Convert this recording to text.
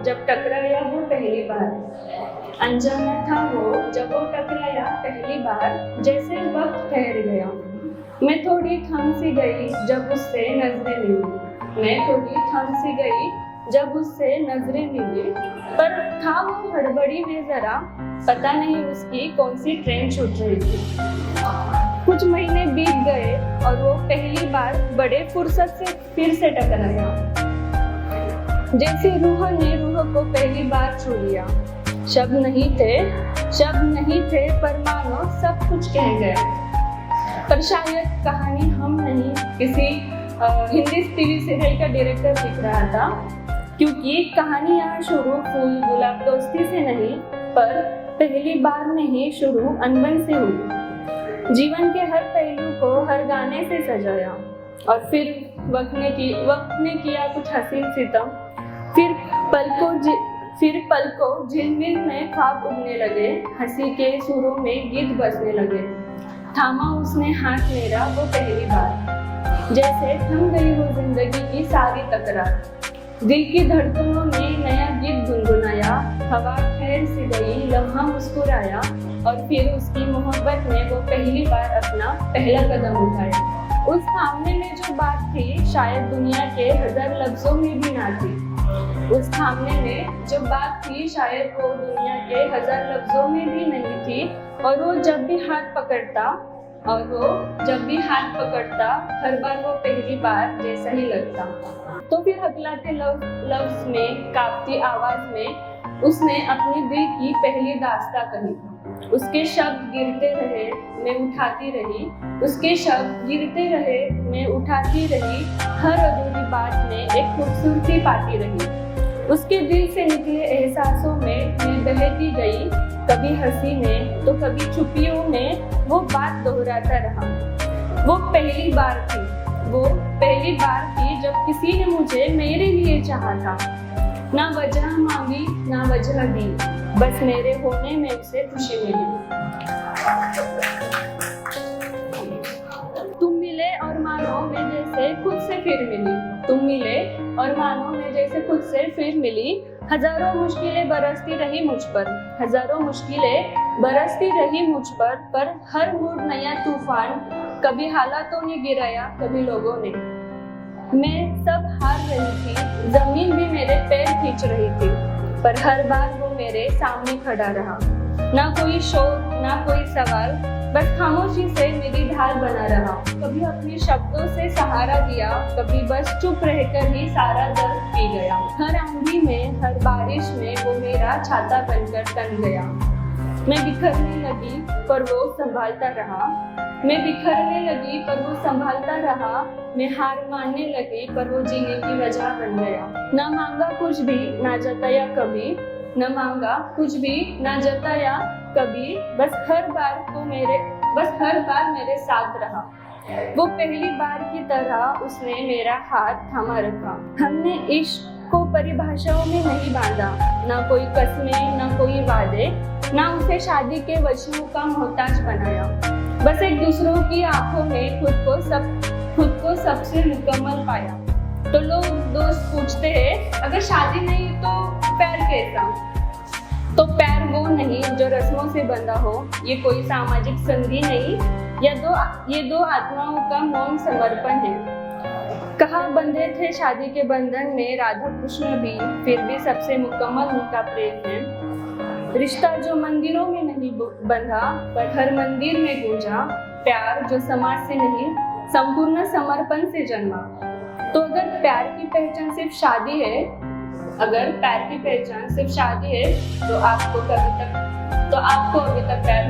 जब टकराया वो पहली बार। अनजाना था वो जब वो टकराया पहली बार, जैसे वक्त ठहर गया। मैं थोड़ी थम सी गई जब उससे नजरें मिली। मैं थोड़ी थम सी गई जब उससे नजरें मिली, पर था वो हड़बड़ी में जरा, पता नहीं उसकी कौन सी ट्रेन छूट रही थी। कुछ महीने बीत गए और वो पहली बार बड़े फुर्सत से फिर से टकराया। जैसे रूह ने रूह को पहली बार छू लिया। शब्द नहीं थे पर मानो सब कुछ कह गया। पर शायद कहानी हम नहीं, किसी हिंदी टीवी सीरियल का डायरेक्टर लिख रहा था, क्योंकि कहानी यहाँ शुरू फूल गुलाब दोस्ती से नहीं, पर पहली बार में ही शुरू अनबन से हुई। जीवन के हर पहलू को हर गाने से सजाया, और फिर वक्त ने किया कुछ हसीन सितम। फिर पलकों झिलमिल में ख्वाब उगने लगे, हंसी के सुरों में गीत बजने लगे। थामा उसने हाथ मेरा वो पहली बार, जैसे थम गई हो जिंदगी की सारी तकरार। दिल की धड़कनों ने नया गीत गुनगुनाया, हवा ठहर सी गई, लम्हा मुस्कुराया, और फिर उसकी मोहब्बत ने वो पहली बार अपना पहला कदम उठाया। उस सामने में जो बात थी शायद दुनिया के 1000 लफ्जों में भी ना थी। उस सामने में जो बात थी शायद वो दुनिया के 1000 लफ्जों में भी नहीं थी। और वो जब भी हाथ पकड़ता हर बार वो पहली बार जैसा ही लगता। तो फिर हकलाते लफ्ज में, कांपती आवाज में उसने अपने दिल की पहली दास्तां कही। उसके शब्द गिरते रहे, मैं उठाती रही। उसके शब्द गिरते रहे, मैं उठाती रही। हर अधूरी बात में एक खूबसूरती पाती रही। उसके दिल से निकले एहसासों में मैं बहती गई, कभी हंसी में तो कभी चुपियों में वो बात दोहराता रहा। वो पहली बार थी जब किसी ने मुझे मेरे लिए चाहा था। ना वजह मांगी ना वजह दी, बस मेरे होने में उसे खुशी मिली। तुम मिले और मानो मैं जैसे खुद से फिर मिली। तुम मिले और मानो मैं जैसे खुद से फिर मिली। हजारों मुश्किलें बरसती रही मुझ पर, पर हर मोड़ नया तूफान। कभी हालातों ने गिराया, कभी लोगों ने। मैं सब हार रही थी, जमीन भी मेरे पैर खींच रही थी, पर हर बार वो मेरे सामने खड़ा रहा। ना कोई शोर ना कोई सवाल, बस खामोशी से मेरी ढाल बना रहा। कभी अपने शब्दों से सहारा दिया, कभी बस चुप रहकर ही सारा दर्द पी गया। हर आंधी में हर बारिश में वो मेरा छाता बनकर तन गया। मैं बिखरने लगी पर वो संभालता रहा। मैं हार मानने लगी पर वो जीने की वजह बन गया। न मांगा कुछ भी ना जताया कभी, बस हर बार मेरे साथ रहा। वो पहली बार की तरह उसने मेरा हाथ थामा रखा। हमने इश्क को परिभाषाओं में नहीं बांधा, ना कोई कस्में ना कोई वादे, ना उसे शादी के वचनों का मोहताज बनाया। बस एक दूसरों की आंखों में खुद को सबसे मुकम्मल पाया। तो लोग दोस्त पूछते हैं, अगर शादी नहीं तो प्यार कैसा? तो प्यार वो नहीं जो रस्मों से बंधा हो, ये कोई सामाजिक संधि नहीं, ये दो आत्माओं का मौन समर्पण है। कहाँ बंधे थे शादी के बंधन में राधा कृष्ण भी, फिर भी सबसे मुकम्मल उनका प्रेम है। रिश्ता जो मंदिरों में नहीं बंधा पर हर मंदिर में गूंजा, प्यार जो समाज से नहीं संपूर्ण समर्पण से जन्मा। तो अगर प्यार की पहचान सिर्फ शादी है, तो आपको अभी तक प्यार